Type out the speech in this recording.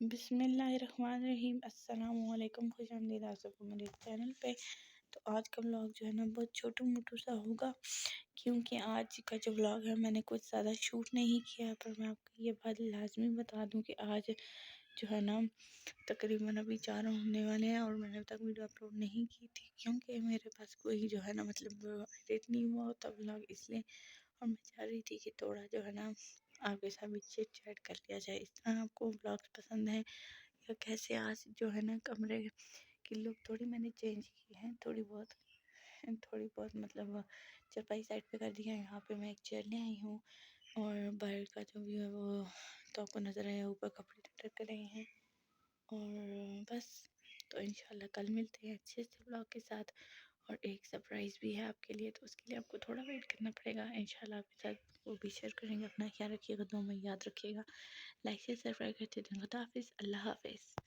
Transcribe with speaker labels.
Speaker 1: بسم اللہ الرحمن الرحیم۔ السلام علیکم، خوش آمدید آپ سب کو میرے چینل پہ۔ تو آج کا ولاگ جو ہے نا بہت چھوٹو موٹو سا ہوگا، کیونکہ آج کا جو ولاگ ہے میں نے کچھ زیادہ شوٹ نہیں کیا، پر میں آپ کو یہ بات لازمی بتا دوں کہ آج جو ہے نا تقریباً ابھی 4 ہونے والے ہیں اور میں نے اب تک ویڈیو اپلوڈ نہیں کی تھی، کیونکہ میرے پاس کوئی جو ہے نا مطلب ایڈٹ نہیں ہوا ہوتا ولاگ، اس لیے اور میں چاہ رہی تھی کہ تھوڑا جو ہے نا آپ کے ساتھ بھی چٹ چیٹ کر لیا جائے۔ اس طرح آپ کو ولاگس پسند ہیں یا کیسے؟ آج جو ہے نا کمرے کی لک تھوڑی میں نے چینج کی ہے، تھوڑی بہت مطلب چرپائی سائڈ پہ کر دیا ہے، یہاں پہ میں ایک چیئر لے آئی ہوں اور باہر کا جو ویو ہے وہ تو آپ کو نظر آیا، اوپر کپڑے ٹک رہے ہیں اور بس۔ تو انشاءاللہ کل ملتے ہیں اچھے سے ولاگ کے ساتھ، اور ایک سرپرائز بھی ہے آپ کے لیے، تو اس کے لیے آپ کو تھوڑا ویٹ کرنا پڑے گا۔ انشاءاللہ آپ کے ساتھ وہ بھی شیئر کریں گے۔ اپنا خیال رکھیے گا، دعاؤں میں یاد رکھیے گا، لائک سے سبسکرائب کرتے رہیے۔ خدا حافظ، اللہ حافظ۔